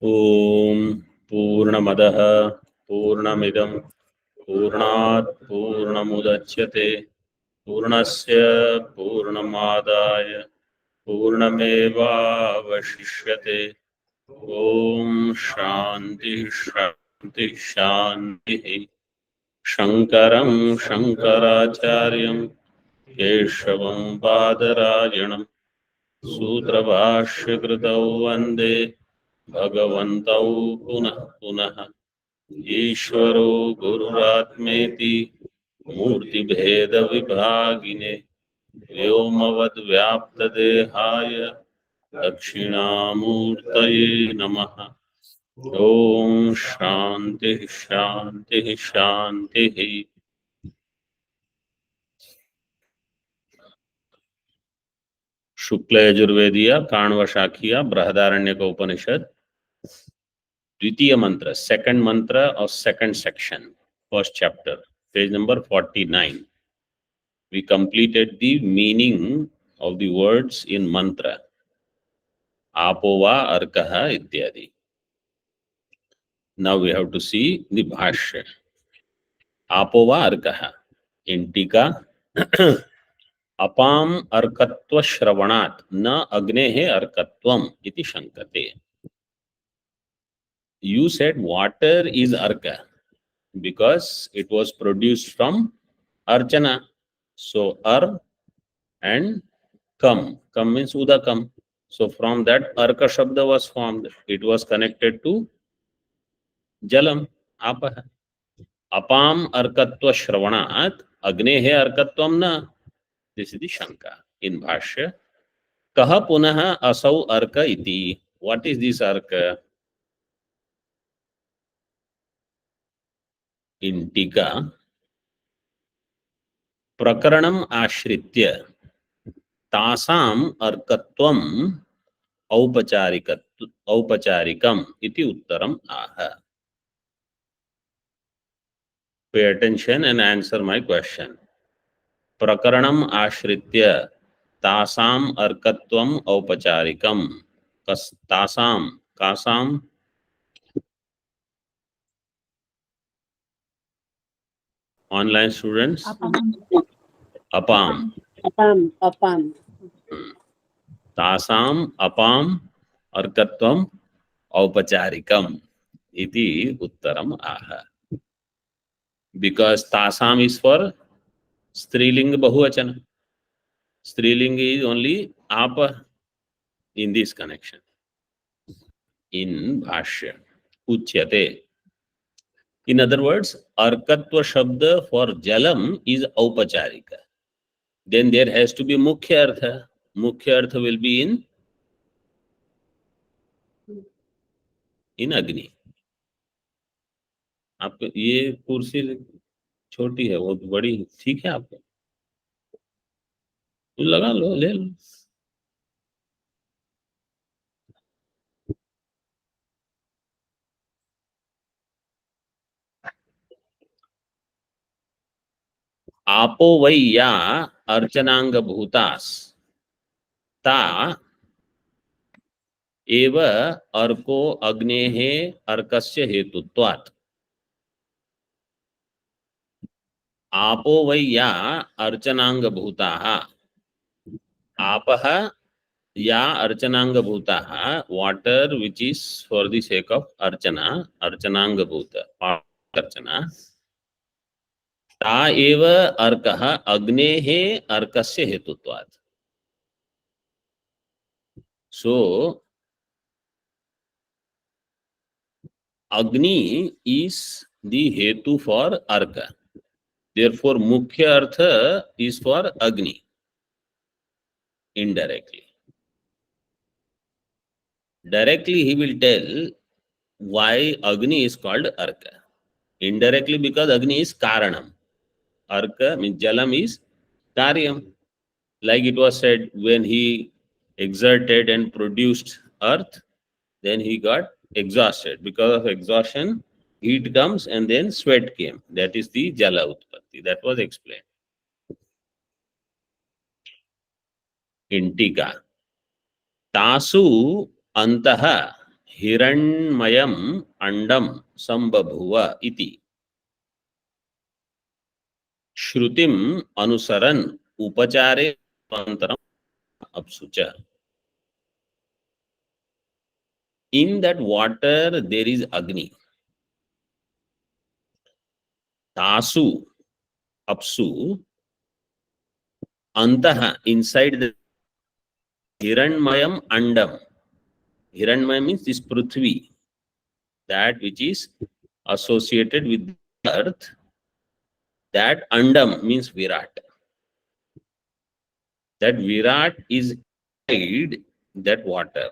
ओम पूर्णमदः पूर्णमिदं पूर्णात् पूर्णमुदच्यते पूर्णस्य पूर्णमादाय पूर्णमेवावशिष्यते। ओम शांति शांति शांति। शंकरं शंकराचार्यं केशवं बादरायणं सूत्रभाष्यकृतौ वन्दे भगवन्तौ पुनः पुनः। ईश्वरो गुरुरात्मेति मूर्तिभेदविभागिने व्योमवद्व्याप्तदेहाय दक्षिणामूर्तये नमः। ओम शांति शांति शांति। शुक्ल यजुर्वेदीय काण्व शाखीय बृहदारण्यक उपनिषद द्वितीय मंत्र, सेकंड मंत्र और second section, first chapter, page number 49. We completed the meaning of the words in mantra. Apova arkaha ityadi. Now we have to see the bhashya. Apova arkaha. In Tika, apam arkatva shravanat na agnehe arkatvam iti shankate. You said water is arka because it was produced from archana. So ar and kam. Kam means udakam. So from that arka shabda was formed. It was connected to jalam, apah. Apam arkatva shravanat agnehe arkatvam na. This is the shanka in bhashya. Kaha punaha asau arka iti. What is this arka? In Tika, prakaranam ashritya तासाम अर्कत्वम औपचारिकम इति उत्तरम आह. Pay attention and answer my question. प्रकरणम आश्रित्य तासाम अर्कत्वम औपचारिकम. तासाम कासाम online students अपाम अपam तासाम अपाम अर्कत्वम औपचारिकम इति उत्तरम आह. Because tasam is for strilinga bahuvachana. Strilinga is only apa in this connection. In bhashya uchyate. In other words, arkatva shabda for jalam is aupacharika. Then there has to be mukhya artha. Mukhya artha will be in agni. आपको ये कुर्सी छोटी है, वो बड़ी ठीक है आपको, तो लगा लो, ले लो. आपो वै या अर्चनांग भूतास ता एव अर्को अग्नेः अर्कस्य हेतुत्वात्. आपो वै या अर्चनांग भूताः. आपः या अर्चनांग भूताः, water which is for the sake of अर्चना, अर्चनांग भूत, अर्चना. ता एव अर्कः अग्नेः अर्कस्य हेतुत्वात्. सो Agni is the hetu for arka. Therefore, mukhya artha is for Agni indirectly. Directly, he will tell why Agni is called arka. Indirectly, because Agni is karanam. Arka means jalam is karyam. Like it was said, when he exerted and produced earth, then he got exhausted. Because of exhaustion, heat comes and then sweat came. That is the jala utpatti. That was explained in Tika. Tasu antaha हिरण्मयम अंडम संबभुव इति श्रुतिम अनुसरन् उपचारे अनंतरम अपसुच. In that water there is Agni. Tasu, apsu, antaha, inside the Hiranmayam andam. Hiranmaya means this Prithvi, that which is associated with the earth. That andam means Virat. That Virat is inside that water.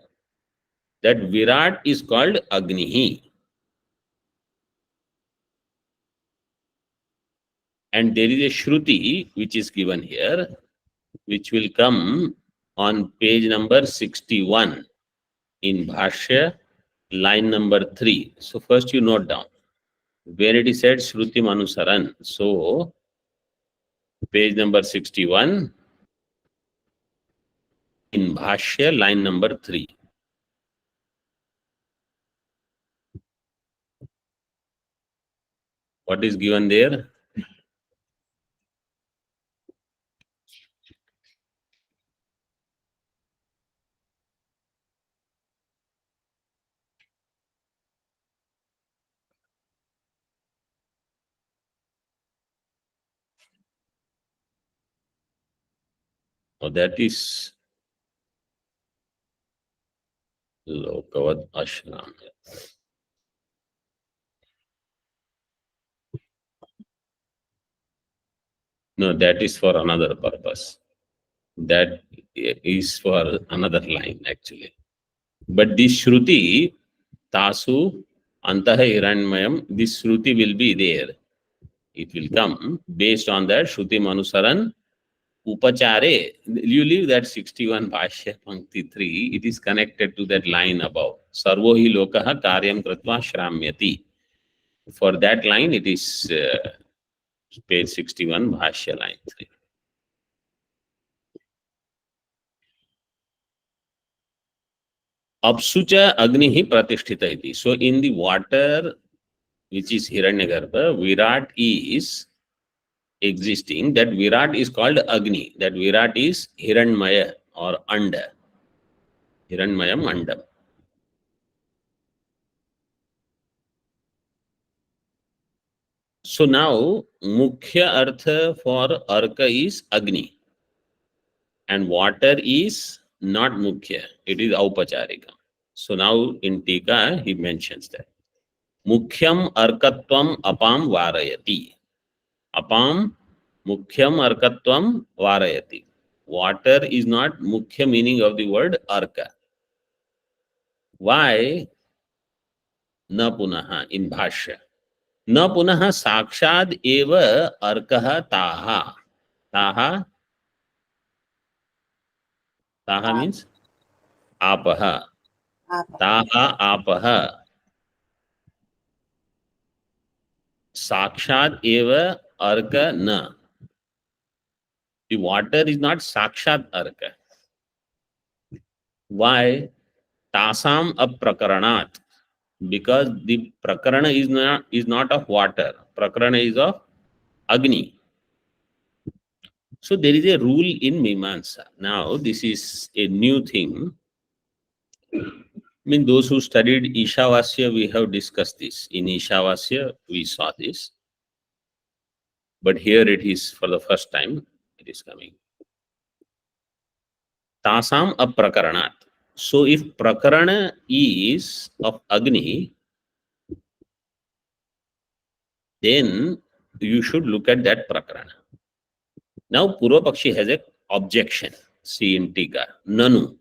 That Virat is called Agnihi. And there is a Shruti which is given here, which will come on page number 61 in Bhashya, line number 3. So first you note down where it is said Shruti Manusaran. So page number 61 in Bhashya, line number 3. What is given there? Oh, that is Lokavad Ashram. No, that is for another purpose. That is for another line actually. But this Shruti, Tasu, Antaha Hiranmayam, this Shruti will be there. It will come based on that Shruti Manusaran Upachare. You leave that 61 Bhashya Pankti 3, it is connected to that line above. Sarvo hi lokaha karyam kritva shramyati. For that line, it is page 61 Bhashya line 3. Apsucha Agnihi Pratishtita iti. So in the water, which is Hiranyagarbha, Virat is existing. That Virat is called Agni. That Virat is Hiranmaya or Anda. Hiranmayam Andam. So now, Mukhya Artha for Arka is Agni. And water is not Mukhya. It is Aupacharika. So now in Tika, he mentions that. Mukhyam Arkatvam Apam Varayati. Apam Mukhyam Arkatvam Varayati. Water is not Mukhya meaning of the word Arka. Why? Na punaha in Bhashya. Na punaha sakshad eva arkaha taha. Taha, taha means apaha. Taha apaha. Sakshad eva arka na. The water is not sakshat arka. Why? Tasam aprakaranat. Because the prakarana is not of water. Prakarana is of Agni. So there is a rule in Mimamsa. Now this is a new thing. I mean, those who studied Ishavasya, we have discussed this. In Ishavasya, we saw this. But here it is for the first time, it is coming. Tasam aprakaranat. So if prakarana is of Agni, then you should look at that prakarana. Now Purva Pakshi has an objection. See in Tika. Nanu.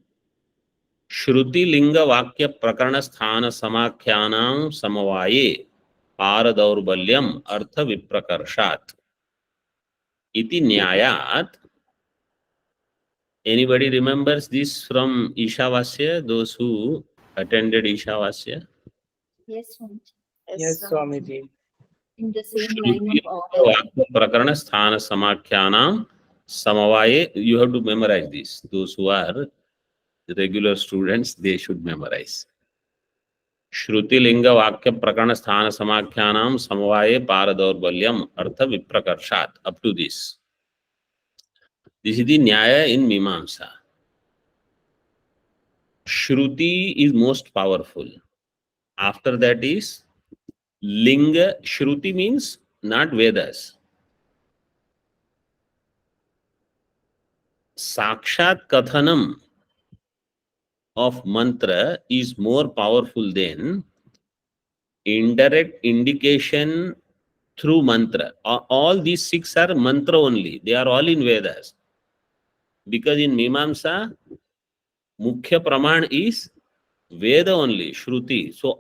Shruti linga vakya prakarana sthana samakyanam samavaye paradaurbhalyam artha viprakarshat. Iti nyayat. Anybody remembers this from Ishavasya? Those who attended Ishavasya? Yes, Swami. Yes, Swamiji. In the same line of order. Vakya prakarana sthana samakyanam samavaye. You have to memorize this. Those who are regular students, they should memorize. Shruti linga vakya prakana sthana samakhyanam samvaye paradaurbhalyam artha viprakarshat. Up to this. This is the Nyaya in Mimamsa. Shruti is most powerful. After that is Linga. Shruti means not Vedas. Sakshat Kathanam of mantra is more powerful than indirect indication through mantra. All these six are mantra only. They are all in Vedas. Because in Mimamsa, Mukhya Praman is Veda only, Shruti. So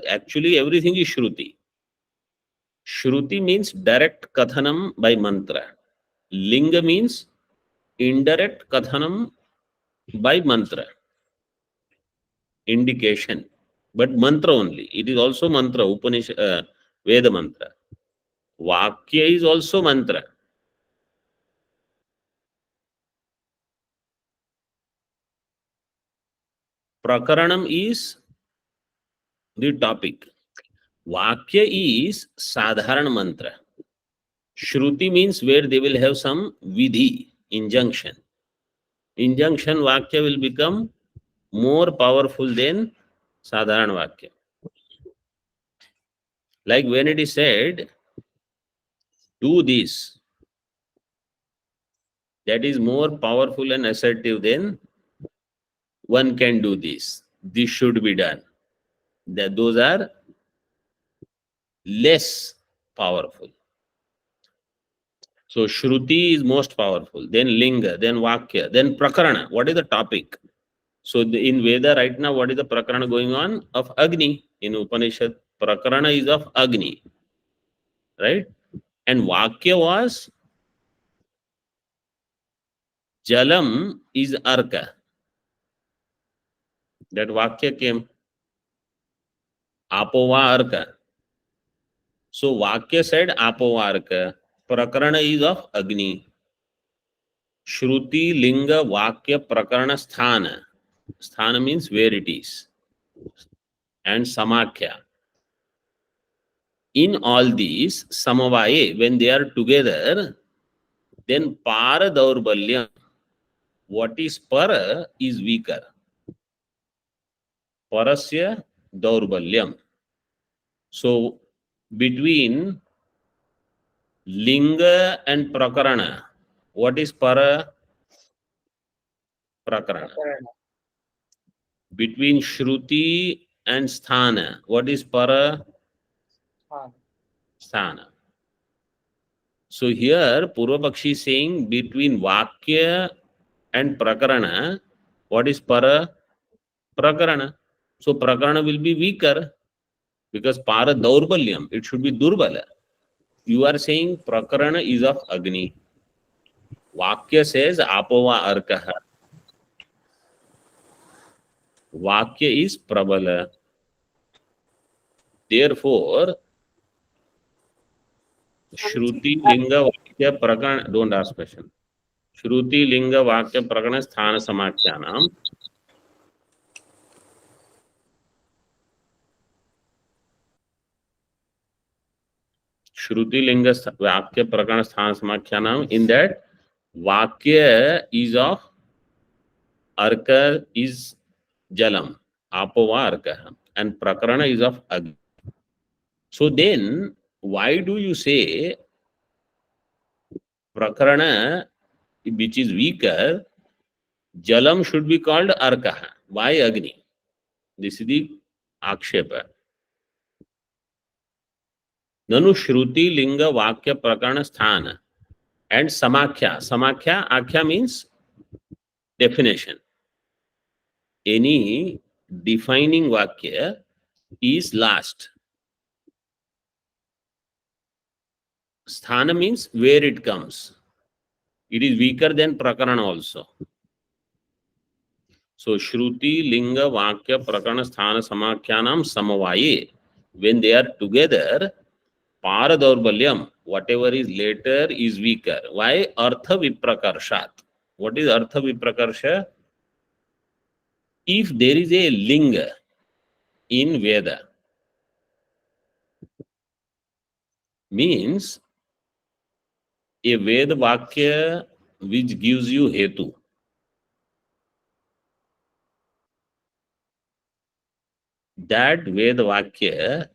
actually everything is Shruti. Shruti means direct Kathanam by mantra. Linga means indirect Kathanam by mantra, indication. But mantra only. It is also mantra, Upanishad, Veda mantra. Vakya is also mantra. Prakaranam is the topic. Vakya is Sadharan mantra. Shruti means where they will have some vidhi, injunction. Injunction Vakya will become more powerful than Sadharan Vakya. Like when it is said, do this, that is more powerful and assertive than one can do this. This should be done. Those are less powerful. So Shruti is most powerful, then Linga, then Vakya, then Prakarana. What is the topic? So in Veda right now, what is the Prakarana going on? Of Agni. In Upanishad, Prakarana is of Agni. Right? And Vakya was Jalam is Arka. That Vakya came. Apova Arka. So Vakya said Apova Arka. Prakarana is of Agni. Shruti, Linga, Vakya, Prakarana, Sthana. Sthana means where it is. And Samakhya. In all these, Samavaye, when they are together, then Para Daurbalyam. What is Para is weaker. Parasya Daurbalyam. So, between Linga and Prakarana, what is Para? Prakarana. Between Shruti and Sthana, what is Para? Sthana. So here, Purvapakshi is saying between Vakya and Prakarana, what is Para? Prakarana. So Prakarana will be weaker because Para Daurbalyam, it should be Durbala. You are saying Prakarana is of Agni. Vakya says Apova Arkaha. Vakya is Prabala. Therefore, Shruti Linga Vakya Prakarana, don't ask question. Shruti Linga Vakya Prakarana Sthana Samakhyanam. Shruti Linga Vakya Prakarana Sthana Samakhyanam. In that, Vakya is of Arka is Jalam. Apova Arka. And Prakarana is of Agni. So then, why do you say Prakarana, which is weaker, Jalam should be called Arkaha? Why Agni? This is the Akshepa. Nanu Shruti Linga Vakya Prakarana Sthana and Samakhya. Samakhya, Akhya means definition. Any defining Vakya is last. Sthana means where it comes. It is weaker than Prakarana also. So Shruti, Linga, Vakya, Prakarana, Sthana, Samakhyanam, Samavaye. When they are together, Paradaurbhalyam, whatever is later is weaker. Why? Artha Viprakarshat. What is Artha Viprakarsha? If there is a linga in Veda means a Veda Vakya which gives you Hetu. That Veda Vakya,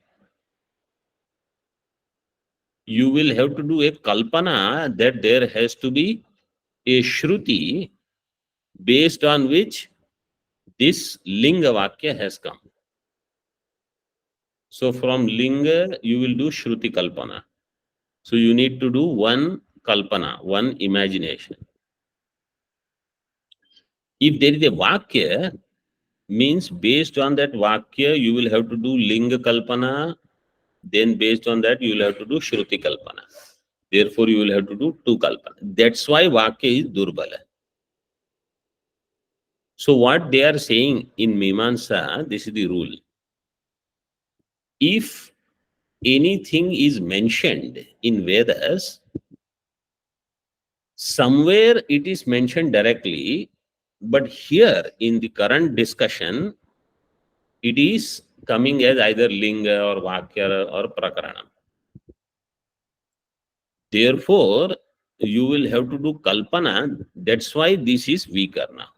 you will have to do a Kalpana that there has to be a Shruti based on which this Linga Vakya has come. So from Linga, you will do Shruti Kalpana. So you need to do one Kalpana, one imagination. If there is a Vakya, means based on that Vakya, you will have to do Linga Kalpana, then based on that, you will have to do Shruti Kalpana. Therefore, you will have to do two Kalpana. That's why Vakya is Durbala. So what they are saying in Mimamsa, this is the rule. If anything is mentioned in Vedas, somewhere it is mentioned directly, but here in the current discussion, it is coming as either Linga or Vakya or Prakarana. Therefore, you will have to do Kalpana. That's why this is weaker now.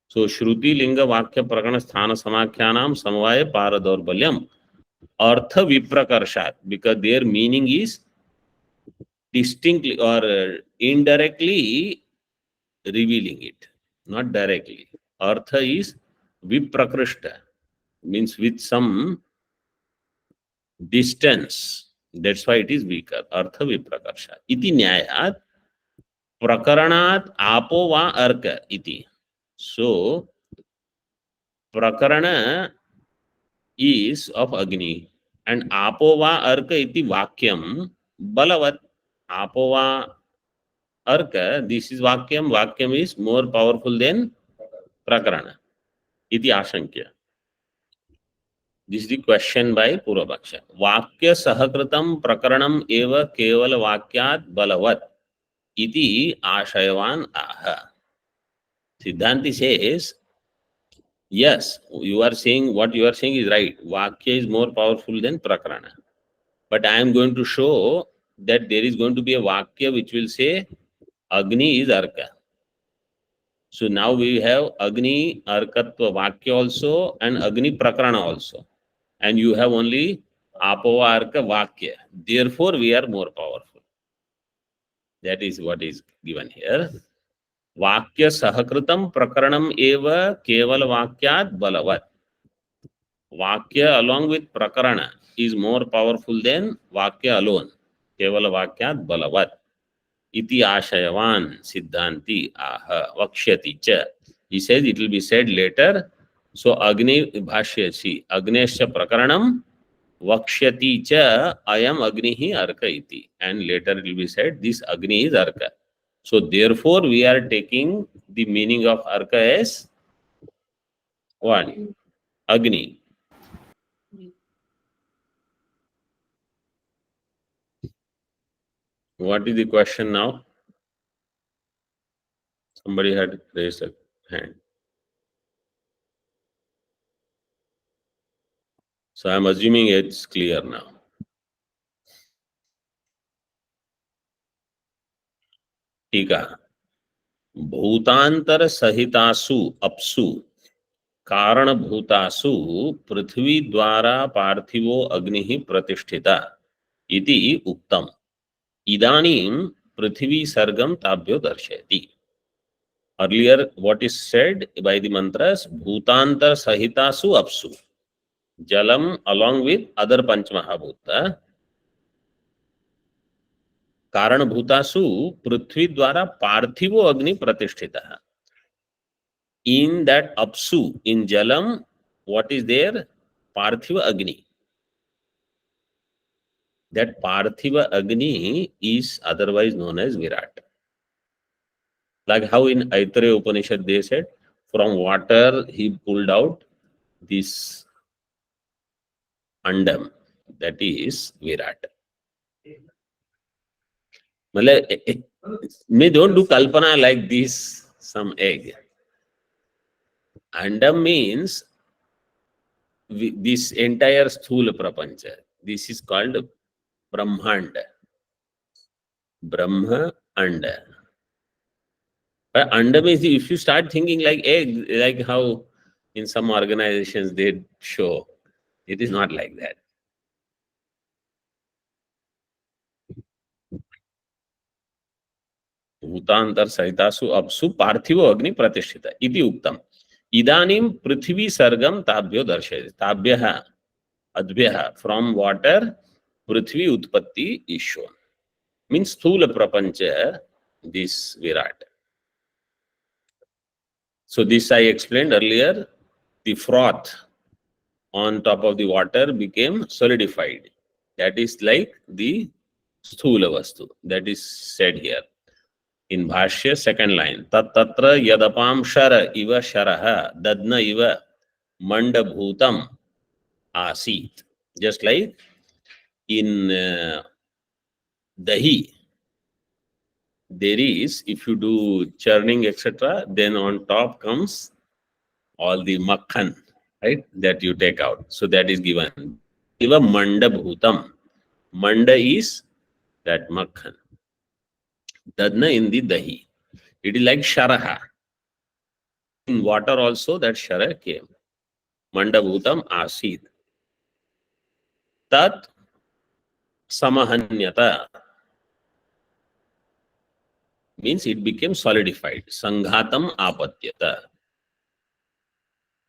So, Shruti Linga Vakya Prakarana Sthana Samakhyanam Samvaya Paradorbalyam Artha Viprakarshat, because their meaning is distinctly or indirectly revealing it, not directly. Artha is Viprakrishta, means with some distance. That's why it is weaker. Artha Viprakarshat. Iti Nyayat Prakaranat Apo Va Arka Iti. So, Prakarana is of Agni and Apova Arka iti Vakyam Balavat. Apova Arka, this is Vakyam. Vakyam is more powerful than Prakarana. Iti Ashankya. This is the question by Purvapaksha. Vakya Sahakritam Prakaranam Eva Kevala Vakyat Balavat Iti Ashayavan Aha. Siddhanti says, yes, you are saying what you are saying is right. Vakya is more powerful than Prakarana. But I am going to show that there is going to be a Vakya which will say Agni is Arka. So now we have Agni Arkatva Vakya also and Agni Prakarana also. And you have only Apava Arka Vakya. Therefore, we are more powerful. That is what is given here. Vakya Sahakritam Prakaranam Eva Keval Vakyat Balavat. Vakya along with Prakarana is more powerful than Vakya alone. Kevala Vakyat Balavat. Iti Ashayavan Siddhanti Aha Vakshyati Cha. He says it will be said later. So Agni Bhashyasi Agnesha Prakaranam Vakshyati Cha Ayam Agnihi Arka Iti. And later it will be said this Agni is Arka. So therefore we are taking the meaning of Arka as what? Agni. What is the question now? Somebody had raised a hand. So I'm assuming it's clear now. Tika. Bhutantar Sahitasu Apsu Karana Bhutasu Prithvi Dwara Parthivo Agnihi Pratishtita Iti Uktam. Idanim Prithvi Sargam Tabhyo Darshati. Earlier, what is said by the mantras? Bhutantar Sahitasu Apsu. Jalam along with other Panchamahabhuta. Karana Bhutasu Prithvi Dwara Parthivo Agni Pratishtita. In that Apsu, in Jalam, what is there? Parthiva Agni. That Parthiva Agni is otherwise known as Virat. Like how in Aitareya Upanishad they said, from water he pulled out this Andam, that is Virat. May don't do Kalpana like this, some egg. Andam means this entire sthula prapancha, this is called Brahmanda. Brahma Anda. Anda means if you start thinking like egg, like how in some organizations they show, it is not like that. भूतांतर सहितासु अपसु पार्थिवो अग्नि प्रतिष्ठित इति उक्तम. इदानीं पृथ्वी सर्गम ताभ्यो दर्शयति. ताभ्यः अद्भ्यः from water पृथ्वी उत्पत्ति is shown. Means स्थूल प्रपंच, this Virat. So this I explained earlier. The froth on top of the water became solidified. That is like the sthula vastu. That is said here. In Bhashya, second line. Tat tatra yadapam shara iva sharaha dadna iva mandabhutam asit. Just like in dahi, there is, if you do churning, etc., then on top comes all the makhan, right, that you take out. So that is given. Iva mandabhutam. Manda is that makhan. Dadna in the dahi. It is like sharaha. In water also that shara came. Mandabhutam asid. Tat samahanyata means it became solidified. Sanghatam apatyata.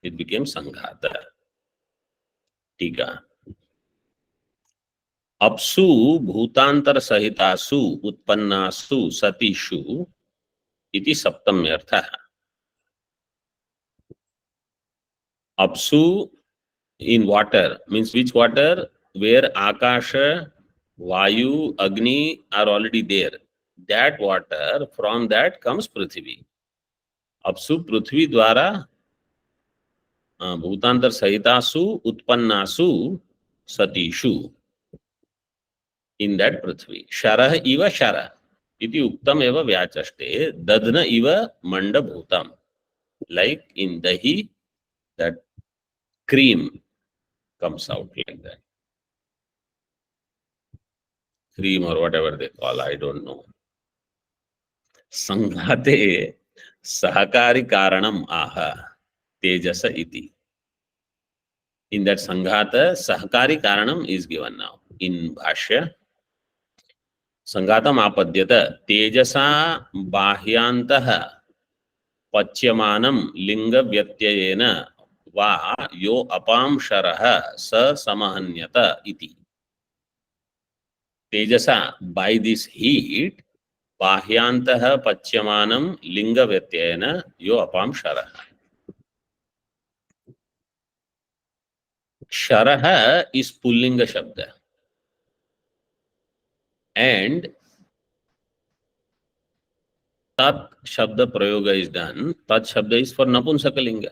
It became sanghata. Tika. Apsu bhutantar sahitasu utpannasu satishu iti saptamyartha. Apsu in water means which water? Where Akasha, Vayu, Agni are already there. That water, from that comes Prithvi. Apsu Prithvi dwara bhutantar sahitasu utpannasu satishu. In that Prithvi. Sharah iva shara. Iti uktam eva vyachaste. Dadna iva manda bhutam. Like in dahi, that cream comes out like that. Cream or whatever they call, I don't know. Sanghate sahakari karanam aha tejasa iti. In that sanghata, sahakari karanam is given now. In Bhashya, sanghatam apadyata tejasa bahyantaha pachyamanam linga vyatyayena va yo apam sharaha sa samahanyata iti. Tejasa, by this heat, bahyantaha pachyamanam linga vyatyayena yo apam sharaha. Sharaha is pullinga shabda. And tat shabda prayoga is done. Tat shabda is for napunsakalinga.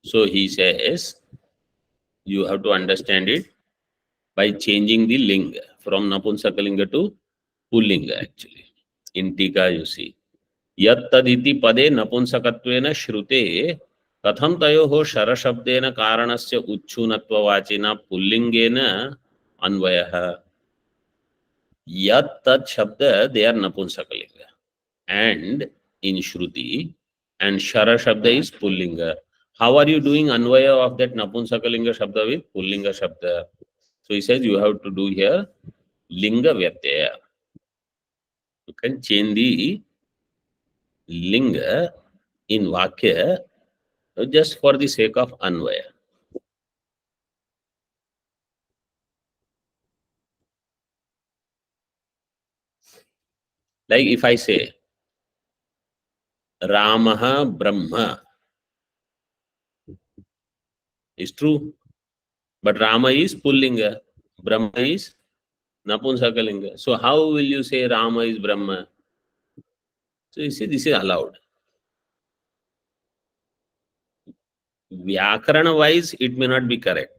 So he says, you have to understand it by changing the linga from napunsakalinga to pullinga actually. In Tika you see. Yat taditi pade napunsakatvena shrute katham tayoho shara shabdena karanasya uchchunatva vachina pullingena anvayaha. Yat tat shabda, they are napunsakalinga. And in Shruti, and Shara Shabda is Pullinga. How are you doing Anvaya of that Napunsakalinga Shabda with Pullinga Shabda? So he says you have to do here Linga Vyatyaya. You can change the Linga in Vakya just for the sake of Anvaya. Like if I say Ramaha Brahma is true, but Rama is Pullinga, Brahma is Napunsakalinga. So how will you say Rama is Brahma? So you see, this is allowed. Vyakarana wise, it may not be correct.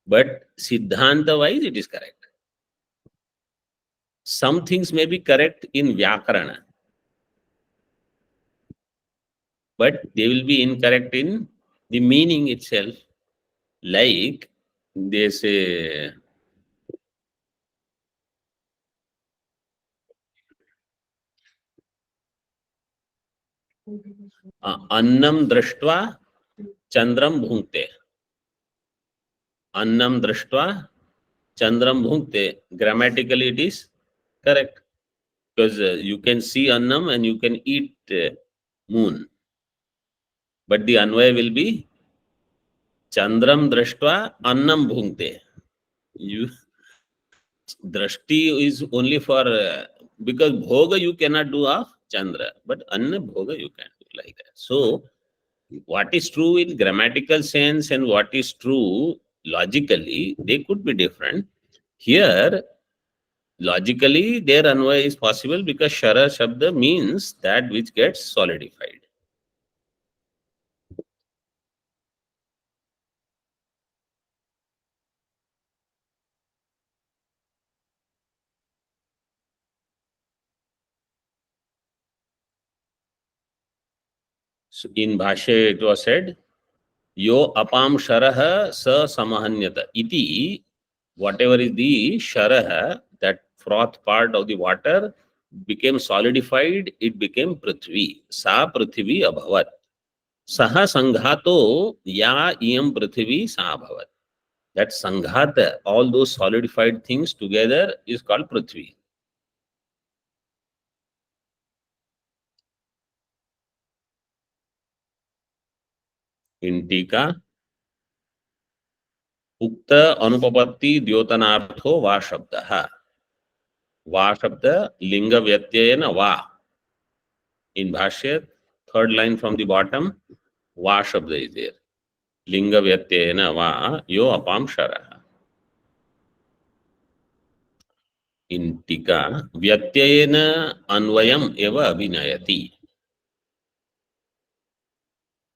But Siddhanta wise, it is correct. Some things may be correct in Vyakarana, but they will be incorrect in the meaning itself. Like they say, annam drashtva chandram bhunkte. Annam drashtva chandram bhunkte. Grammatically it is correct. Because you can see annam and you can eat moon. But the anvaya will be chandram drashtva annam bhunkte. You drashti is only for because bhoga you cannot do of chandra, but anna bhoga you can do like that. So what is true in grammatical sense and what is true logically, they could be different. Here, logically, their anvaya is possible because shara shabda means that which gets solidified. So in Bhashya it was said, Yo apam sharaha sa samahanyata iti, whatever is the sharaha, that froth part of the water became solidified, it became prithvi. Sa prithvi abhavat. Saha sanghato ya iyam prithvi sa abhavat. That sanghata, all those solidified things together is called prithvi. In Tika, ukta anupapatti dyotanartho va shabdaha. Va shabda linga vyatyayena va. In Bhashya, third line from the bottom, va shabda is there. Linga vyatyayena va yo apam sharaha. In Tika, vyatyayena anvayam eva abhinayati.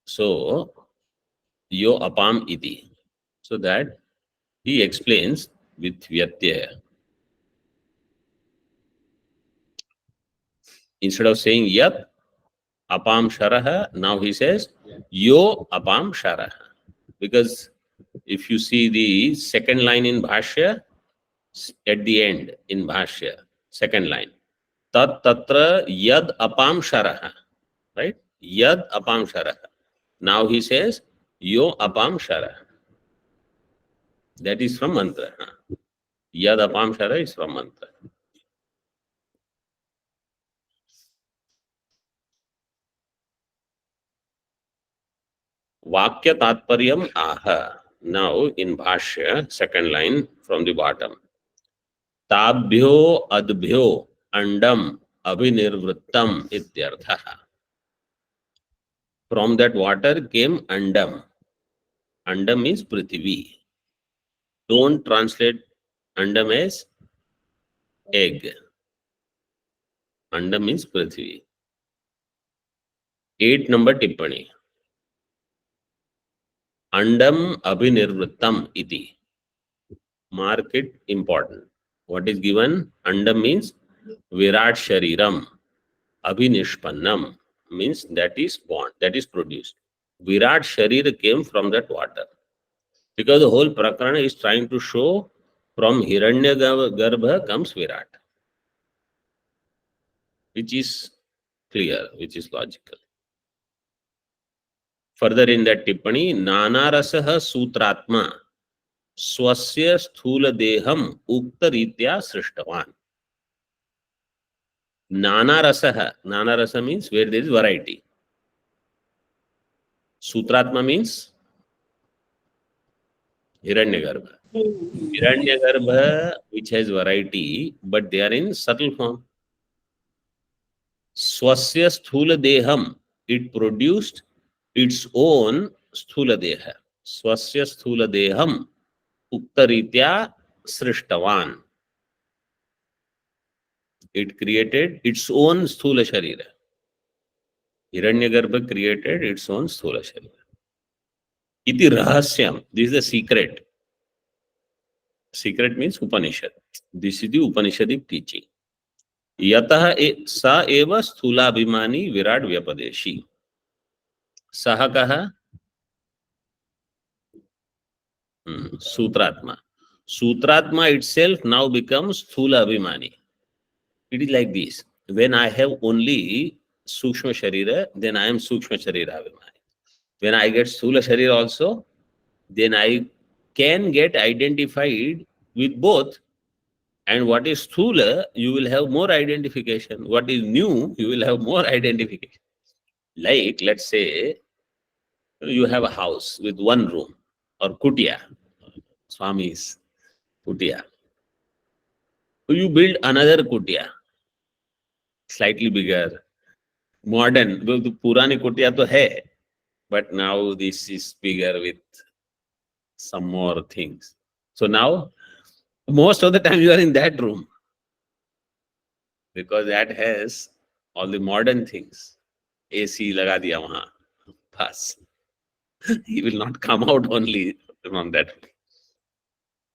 So, yo apam iti. So that he explains with vyatyaya. Instead of saying yat apam sharaha, now he says yo apam sharaha. Because if you see the second line in Bhashya, at the end in Bhashya, second line, tat tatra yad apam sharaha, right? Yad apam sharaha. Now he says yo apam sharaha. That is from mantra. Yad apam sharaha is from mantra. Vakya tatparyam aha. Now in Bhashya, second line from the bottom. ताभ्यो अद्भ्यो अंडम अभिनिर्वृत्तम इत्यर्थः. From that water came andam. Andam means prithvi. Don't translate andam as egg. Andam means prithvi. 8 number tippani. Andam abhinirvrittam iti. Mark it important. What is given? Andam means virat shariram. Abhinishpannam means that is born, that is produced. Virat Sharir came from that water. Because the whole Prakarana is trying to show from Hiranyagarbha comes Virat, which is clear, which is logical. Further in that Tippani, Nanarasaha Sutratma Swasya Sthula Deham Ukta Ritya Srishtavan. Nanarasaha. Nanarasa means where there is variety. Sutratma means Hiranyagarbha. Hiranyagarbha, which has variety, but they are in subtle form. Swasya sthula deham, it produced its own sthula deha. Swasya sthula deham, uktaritya srishtavan. It created its own sthula sharira. Hiranyagarbha created its own sthula sharira. Iti rahasyam, this is the secret. Secret means Upanishad. This is the Upanishadic teaching. यतः स एव स्थूलाभिमानी विराट व्यपदेशी. सह कह Sutratma. Sutratma itself now becomes Sthula Abhimani. It is like this. When I have only Sukshma Sharira, then I am Sukshma Sharira Abhimani. When I get Sthula Sharira also, then I can get identified with both. And what is Sthula, you will have more identification. What is new, you will have more identification. Like, let's say, you have a house with one room or kutia, Swami's kutia. So you build another kutia, slightly bigger, modern. The purani kutia to hai, but now this is bigger with some more things. So now, most of the time you are in that room because that has all the modern things. AC laga diya wahan, bas. He will not come out only from that.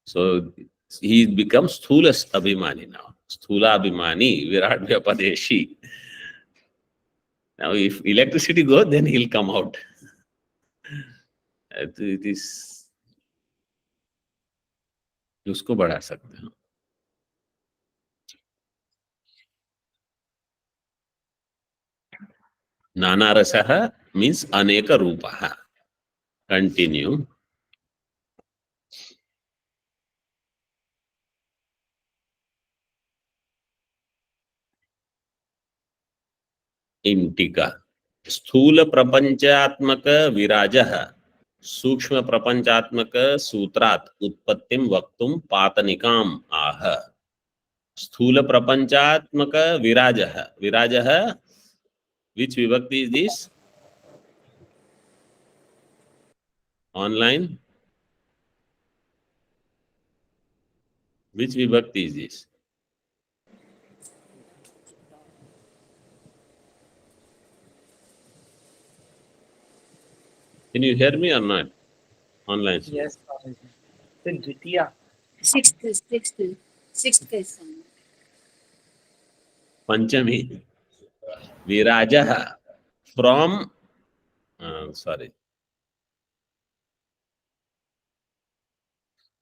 So he becomes Sthula Abhimani now. Sthula Abhimani, Virat Vyapadeshi. Now if electricity goes, then he'll come out. It is, उसको बढ़ा सकते हैं. Nana Rasaha means Aneka Rupaha. Continue. In Tika. Sthula Prapanchatmaka Virajaha. Sukshma Prapanchatmaka Sutrat Utpattim Vaktum Patanikam Aha. Sthula Prapanchatmaka Virajaha. Virajaha, which vibhakti is this? Online? Which vibhakti is this? Can you hear me or not? Online. Yes, Swamiji. The Dvitiya. Sixth case. Panchami. Virajaha. From, sorry.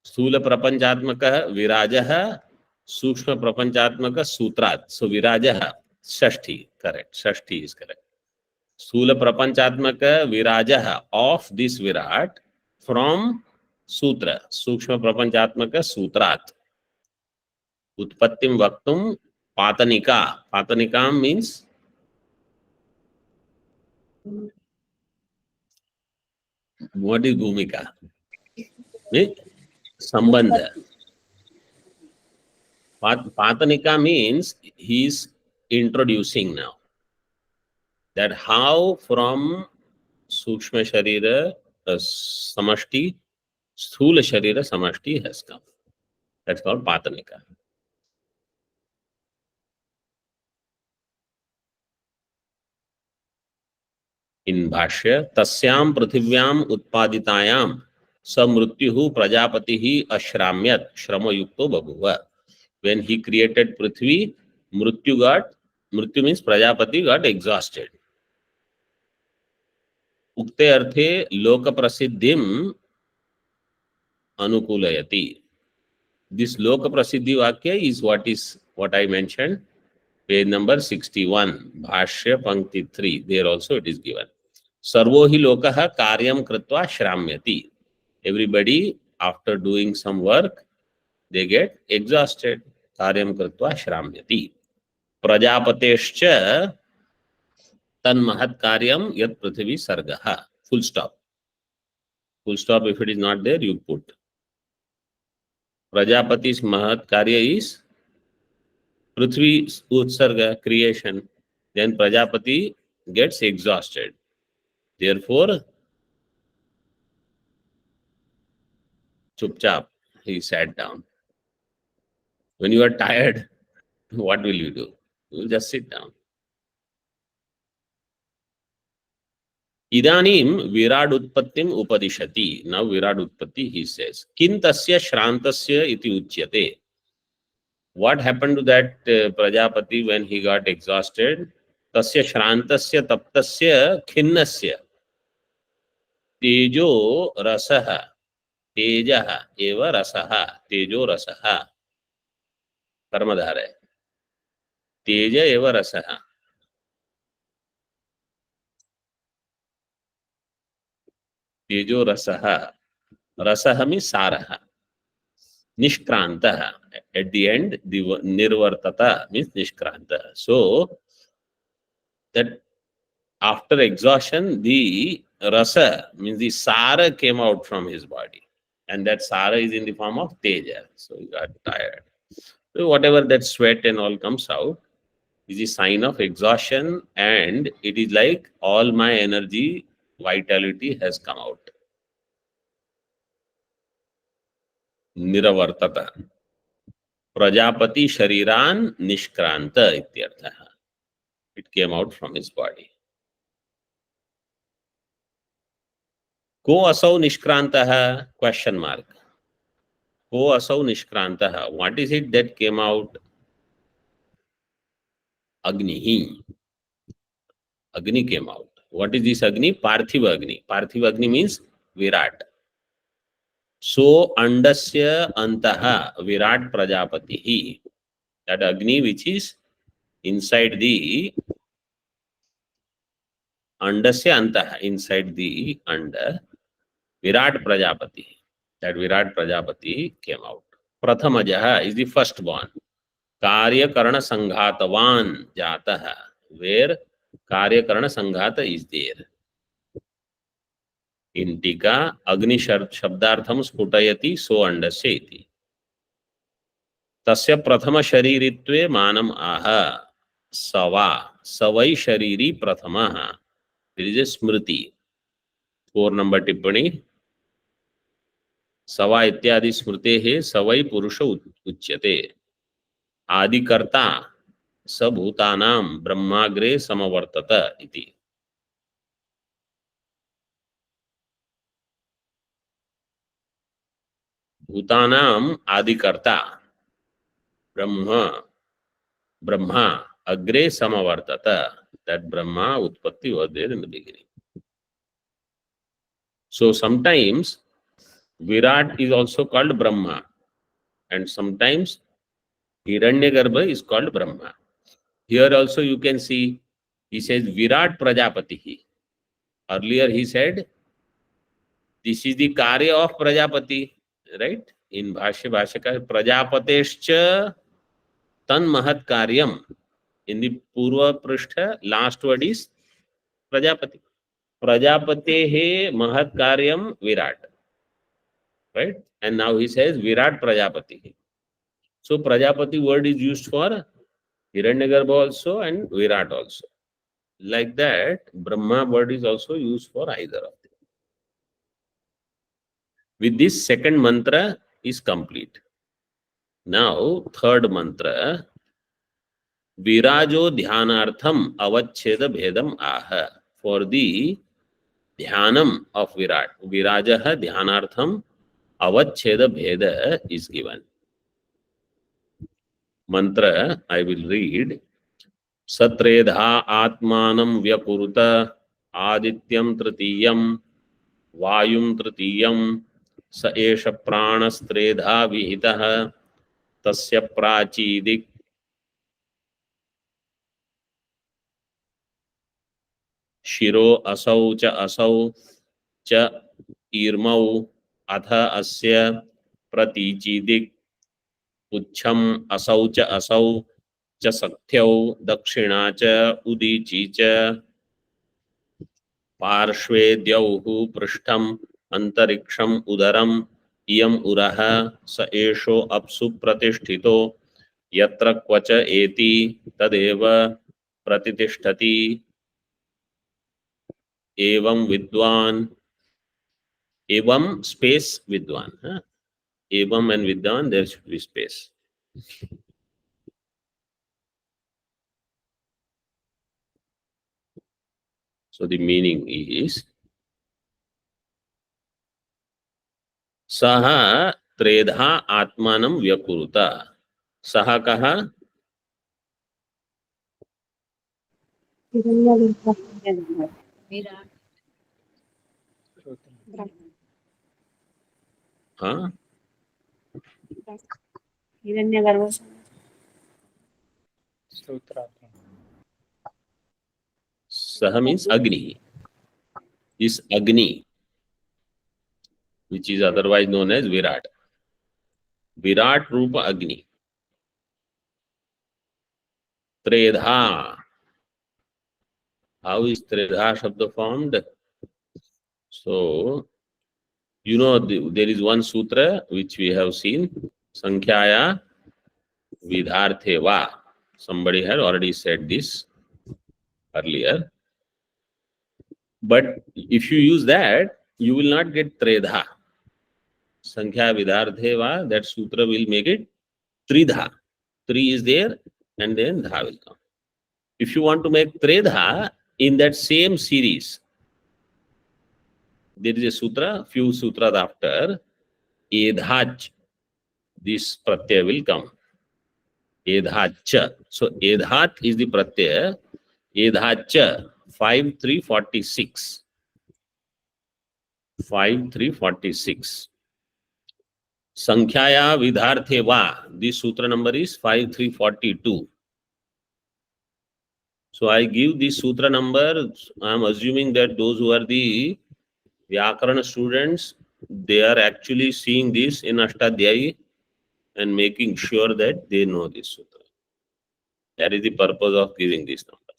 Sthula Prapanchatmaka Virajaha. Sukshma Prapanchatmaka Sutrat. So Virajaha. Shashti. Correct. Shashti is correct. Sthula Prapanchatmaka Virajaha of this Virat from Sutra. Sukshma Prapanchatmaka Sutrat. Utpattim Vaktum Patanika. Patanika means what is Bhumika? Sambandha. Patanika means he is introducing now. That how from Sukshma Sharira Samashti, Sthula Sharira Samashti has come. That's called Patanika. In Bhashya, Tasyam Prithivyam Utpaditayam Samrutyuhu Prajapatihi Ashramyat Shrama Yukto Babhuva. When he created Prithvi, Mrityu means Prajapati got exhausted. Ukte arthe Loka Prasiddhim Anukulayati. This Loka Prasiddhi Vakya is what I mentioned, page number 61, Bhashya Pankti 3. There also it is given. Sarvo hi lokaha karyam kritva shramyati. Everybody, after doing some work, they get exhausted. Karyam kritva shramyati. Prajapatescha tanmahat karyam yat prithvi sargaha. Full stop. Full stop, if it is not there, you put. Prajapati's mahat karya is Prithvi utsarga, creation. Then Prajapati gets exhausted. Therefore, chupchap, he sat down. When you are tired, what will you do? You will just sit down. Idanim Virad Utpattim Upadishati. Now Virad Utpatti, he says. Kintasya Shrantasya iti uchyate. What happened to that Prajapati when he got exhausted? Tasya Shrantasya Taptasya Khinnasya. Tejo Rasaha. तेजः एव रसः, तेजो रसः, कर्मधारय, तेज एव रसः, तेजो रसः, रसः मीन्स सारः, निष्क्रान्तः, at the end the nirvartata means nishkranta. So that after exhaustion the rasa means the sara came out from his body, and that sara is in the form of teja. So he got tired. So whatever that sweat and all comes out is a sign of exhaustion, and it is like all my energy, vitality has come out. Niravartata. Prajapati Shariran Nishkranta ityartha. It came out from his body. Ko asau nishkrantah? Question mark. Ko asau nishkrantah? What is it that came out? Agni. Agni came out. What is this Agni? Parthiva Agni. Parthiva Agni means Virat. So andasya antaha Virat Prajapati. That Agni which is inside the andasya antaha, inside the anda, Virat Prajapati. That Virat Prajapati came out. Prathamajaha is the firstborn. Karyakaran Sanghatvan Jataha, where Karyakaran Sanghata is there. In Tika, Agni Shabdartham Sputayati so andasya. Tasya Prathama Shariritve Manam Aha Sava Savai Shariri Prathamaha. There is a Smriti. 4 number Tippani. Sava ityadi Smritehe Savai Purusha Uchyate. आदिकर्ता सबूतानां ब्रह्माग्रे समवर्तत इति. भूतानां आदिकर्ता Brahma agre samavartata. That Brahma utpatti was there in the beginning. So sometimes Virat is also called Brahma, and sometimes Hiranyagarbha is called Brahma. Here also you can see he says Virat Prajapati. Earlier he said this is the karya of Prajapati, right? In Bhashya Prajapatescha tan mahat karyam. In the Purva Prishtha, last word is Prajapati. Prajapatehe mahat karyam Virat, right? And now he says Virat Prajapati. So Prajapati word is used for Hiranyagarbha also and Virat also. Like that, Brahma word is also used for either of them. With this, second mantra is complete. Now, third mantra, Virajo Dhyanartham Avacheda Bhedam Aha. For the Dhyanam of Virat, Virajaha Dhyanartham Avacheda Bheda is given. Mantra, I will read. Satredha Atmanam Vyapuruta Adityam Tritiyam Vayum Tritiyam Sa Esha Pranastredha Vihitaha Tasya Prachidik Shiro Asau Cha Irmau Atha Asya Pratichidik Ucham Asau Cha Sakthyau Dakshina Cha Udichi Cha Parshve Dyauhu Prishtham Antariksham Udaram Iyam Uraha Sa Esho Apsu Pratisthito Yatra Kvacha Eti Tadeva Pratitishthati Evam Vidwan. Evam space Vidwan. Evam and Vidwan, there should be space. So the meaning is Saha Tredha Atmanam Vyakuruta. Saha kaha? Virat. Huh? Sutra. Saha means Agni. This Agni, which is otherwise known as Virat. Virat Rupa Agni. Tredha. How is Tredha Shabda formed? So, there is one sutra which we have seen. Sankhya Vidharthe Va. Somebody had already said this earlier. But if you use that, you will not get Tredha. Sankhya Vidharthe Va, that sutra will make it Tridha. Three is there and then Dha will come. If you want to make Tredha in that same series, there is a sutra, few sutras after, Edhach, this pratyaya will come. Edhacha. So Edhat is the pratyaya. Edhacha, 5346. 5346. Sankhya Vidharthe Va. This sutra number is 5342. So I give this sutra number. I am assuming that those who are the Vyakarana students, they are actually seeing this in Ashtadhyayi and making sure that they know this sutra. That is the purpose of giving this number.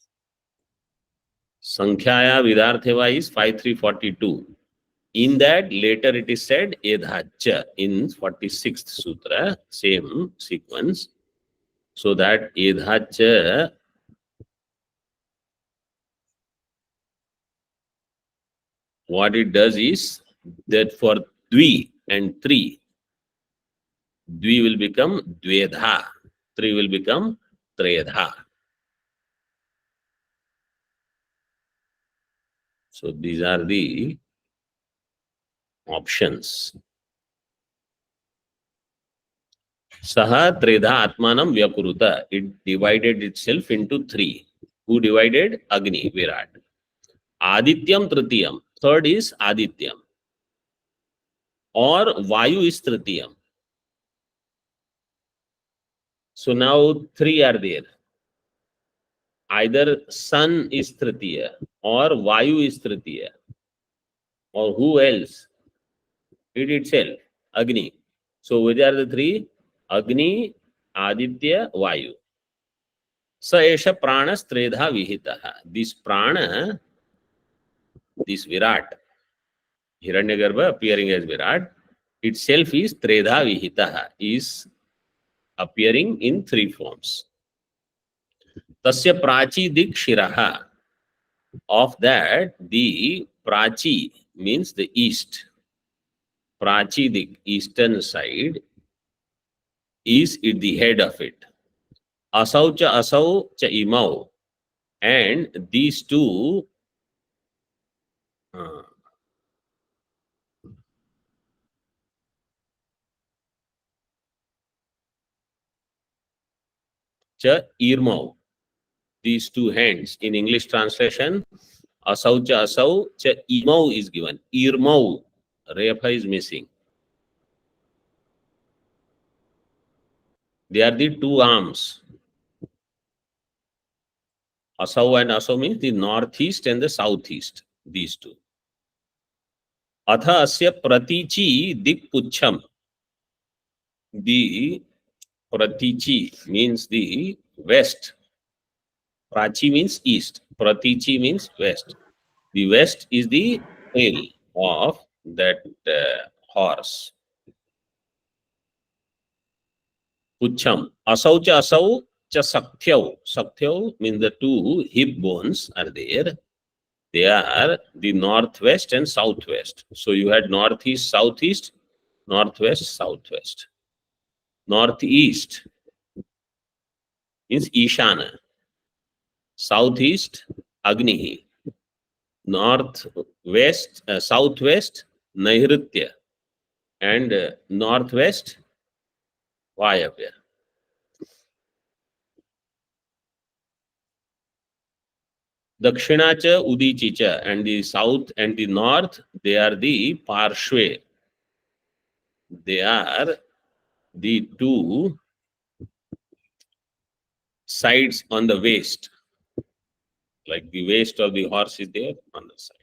Sankhya Vidhartheva is 5342. In that, later it is said Edhacha in 46th sutra, same sequence. So that Edhacha, what it does is that for Dvi and Tri, Dvi will become Dvedha, Tri will become Tredha. So these are the options. Saha Tredha Atmanam Vyakuruta. It divided itself into three. Who divided? Agni, Virat. Adityam Tritiyam. Third is Adityam. Or Vayu is Tritiyam. So now three are there. Either Sun is Tritiya or Vayu is Tritiya. Or who else? It itself, Agni. So which are the three? Agni, Aditya, Vayu. Sa esha pranas tredha vihitaha. This prana, this Virat, Hiranyagarbha appearing as Virat, itself is tredha vihitaha, is appearing in three forms. Tasya prachi dik shiraha. Of that, the prachi means the east. Prachi, the eastern side, is at the head of it. Asau cha imau. And these two cha irmau. These two hands. In English translation, asau cha imau is given. Irmau, refa is missing. They are the two arms. Asau and asau means the northeast and the southeast. These two. Atha asya pratichi dik pucham. The pratichi means the west. Prachi means east. Pratichi means west. The west is the tail of that horse. Pucham. Asau cha sakthyau. Sakthyau means the two hip bones are there. They are the northwest and southwest. So you had northeast, southeast, northwest, southwest. Northeast means Ishana. Southeast, Agni. Northwest, southwest, Nairitya. And northwest, Vayavya. Dakshina cha Udichi cha. And the south and the north, they are the Parshve. They are the two sides on the waist, like the waist of the horse is there on the side.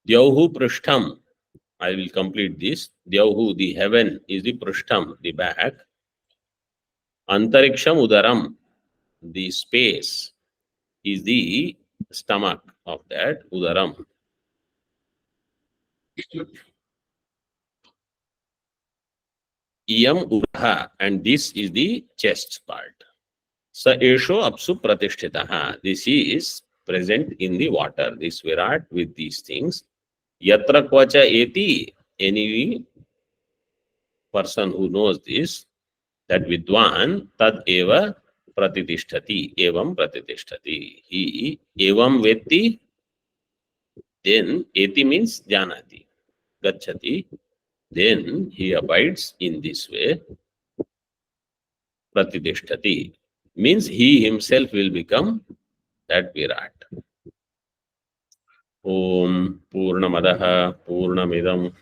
Dyauhu prishtham. I will complete this. Dyauhu, the heaven, is the prishtham, the back. Antariksham udaram, the space, is the stomach of that udaram. Iyam uraha, and this is the chest part. Sa esho apsu pratishtitaha. This is present in the water, this virat with these things. Yatra kvacha eti, any person who knows this, that vidwan tad eva pratitishthati, evam pratitishthati. He evam vetti, then eti means janati, gacchati, then he abides in this way. Pratitishthati means he himself will become that virat. Om Purnamadaha Purnamidam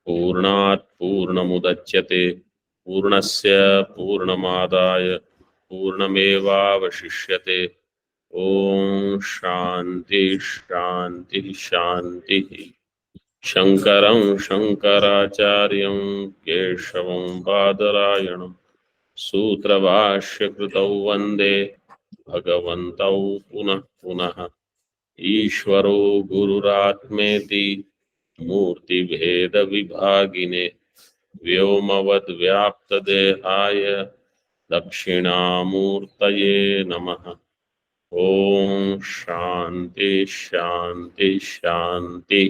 Purnat Purnamudachyate Purnasya Purnamadaya Purnameva Vashishyate. Om Shanti Shanti Shanti. Shankaram Shankaracharyam Keshavam Badarayanam Sutravashya Krutau Vande Bhagavantau Punah Punah. ईश्वरो गुरुरात्मेति मूर्तिभेद विभागिने व्योमवद्व्याप्तदेहाय दक्षिणामूर्तये नमः. ओम शांति शांति शांति.